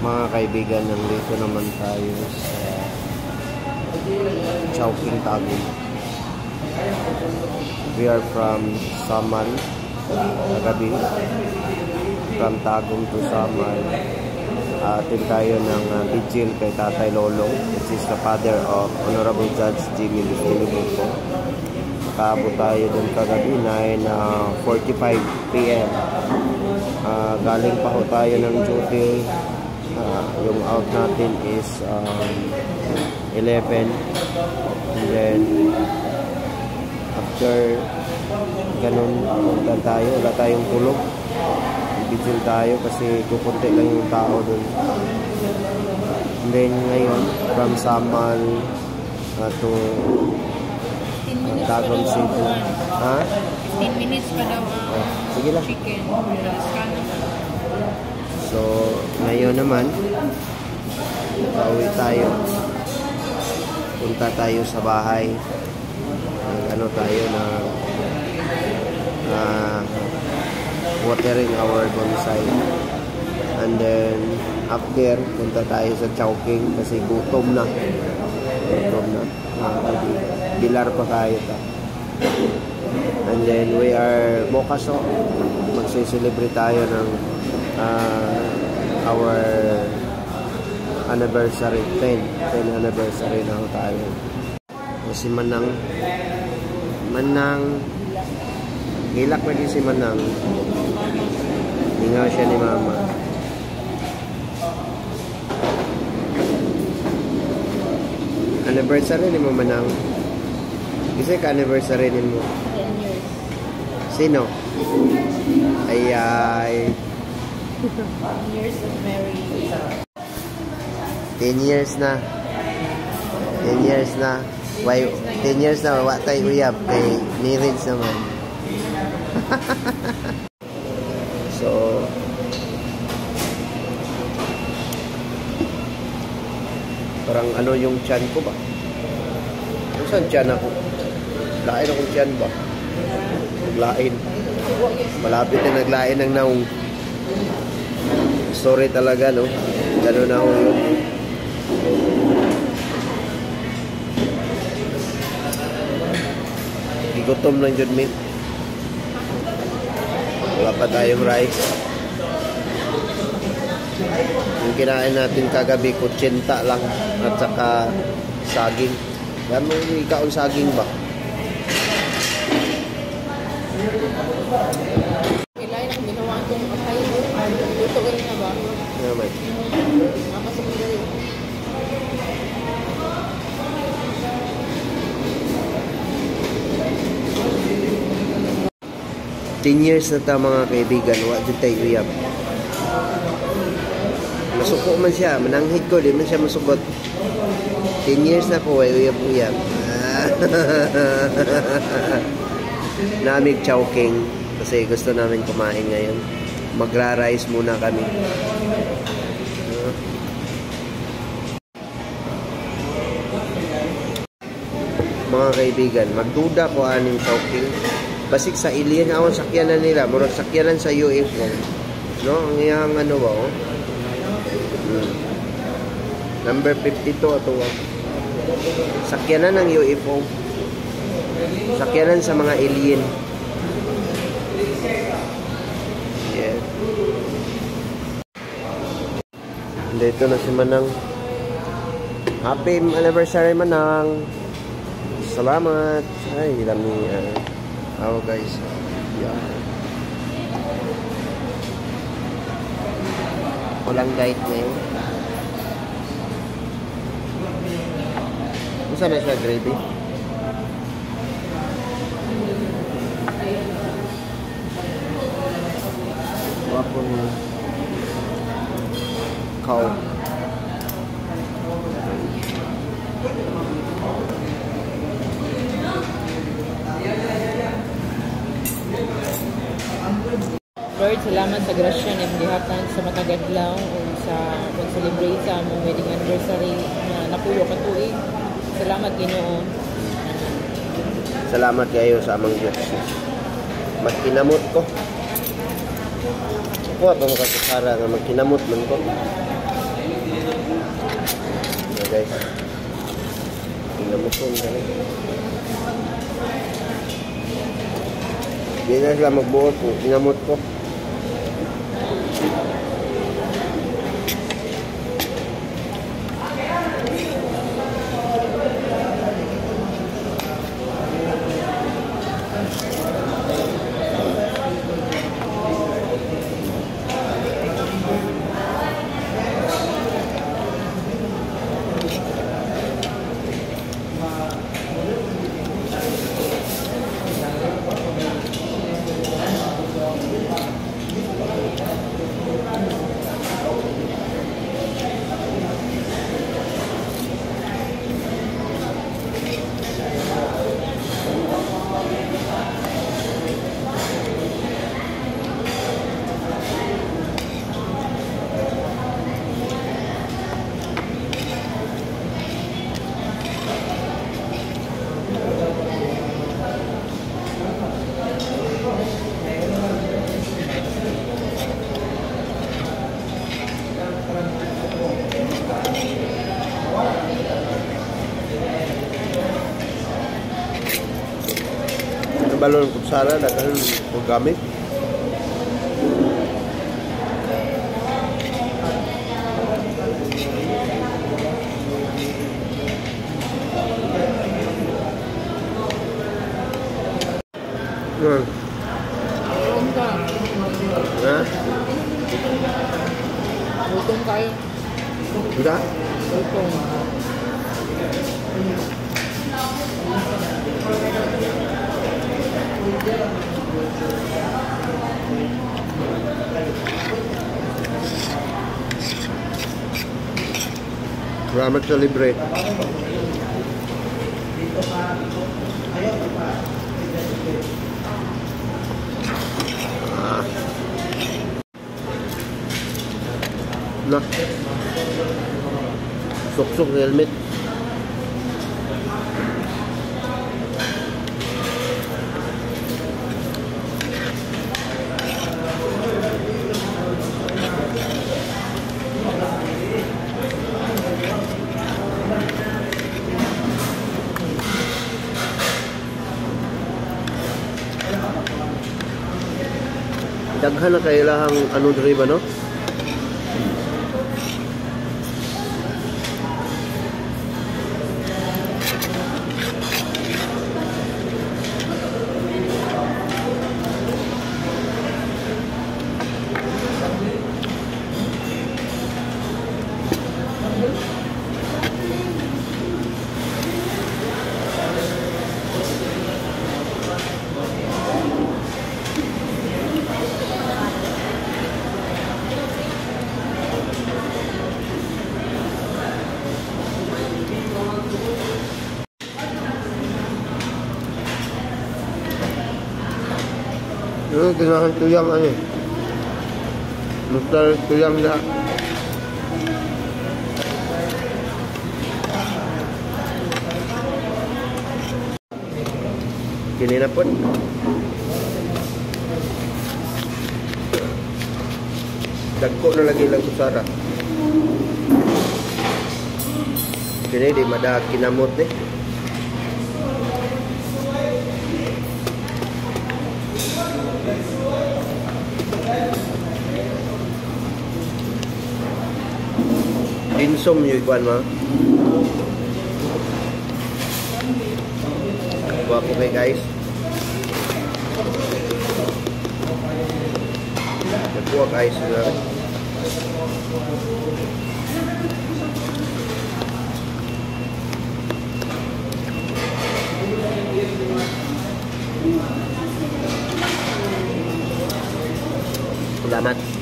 Mga kaibigan, nandito naman tayo sa Chowking, Tagum. We are from Samal, kagabi. From Tagum to Samal. Atin tayo ng vigil kay Tatay Lolong, which is the father of Honorable Judge Jimmy Lustulubuco. Nakaabot tayo dun kagabi, 9:45 PM. Galing pa ho tayo ng duty. Yung out natin is 11, and then after ganun punta tayo, wala tayong tulog, vigil tayo kasi kukunti lang yung tao dun. And then ngayon from Samal to Tagum City. 15 minutes pa daw sige lang. Chicken. So, ngayon naman, pauwi tayo. Punta tayo sa bahay. Ano tayo na watering our bonsai. And then, after, punta tayo sa Chowking kasi gutom na. Gutom na. Bilar pa tayo ta. And then, we are bukas magsiselebrate tayo ng our anniversary, 10 anniversary na tayo. Si Manang hilak lagi si Manang, hingaw siya ni Mama. Anniversary ni mo, Manang? Kasi ka anniversary ni mo 10 years. Sino? Ay 10 years of marriage. 10 years na. 10 years na. Why 10 years na wa tay uyab kay marriage naman. So parang ano yung tiyan ko ba? Saan tiyan ako? Lain akong tiyan ba? Naglain. Malapit na naglain ng naong. Sorry talaga, no? Gano'n na ako yun. Igutom lang yun, mate. Wala pa tayong rice. Yung kinain natin kagabi, kutsinta lang. At saka saging. Yan mo yung ikaon saging ba? Kailangan ang ginawa kong patay. Luto ka rin na ba? Naman. Mama sa mga rin. 10 years na ta mga kaibigan. Wa dyan tayo uyab. Masuko man siya. Mananghid ko. Di man siya masugot. 10 years na ko. Uyab-uyab. Namig Chowking. Kasi gusto namin kumain ngayon. Magra-rice muna kami. Mga kaibigan, magduda ko aning Chowking. Basik sa alien ako sakyanan nila. Murag sakyanan sa UFO. No? Ang iyang ano ba, oh? Number 52 ito. Sakyanan ng UFO. Sakyanan sa mga alien. Yeah. Dito na si Manang. Happy anniversary, Manang. Salamat. Ay, dami. Guys. Yeah. Walang guide ngayon. Saan na siya, gravy? Wapong cow. Lord, salamat sa grasya na gihapon sa matagadlaw o sa pag-celebrate sa among wedding anniversary na napuyo ka tuig. Salamat, Ginoo. Salamat kayo sa amang Diyos. Magkinamot ko. Ako itong kasasara nga magkinamot man ko. guys. Ginamot ko. Hindi na sila magbuot po. Ginamot ko. Balon kutsara dagan ko gamit. Gutom ka. Ha? Gutom kayo. Enggak? Gutom. Salamat sa libre. Nah, sok-sok helmet. Daghan na kailahang ano diri ba no? Yung kinahan tuyang ano eh. Mustal tuyang na. Kini na po. Dagko na lagi lang kusara. Kini di mada kinamot eh. Dinsom yung ikuan mo. Guwapo kayo guys. Nagkuha guys. Salamat.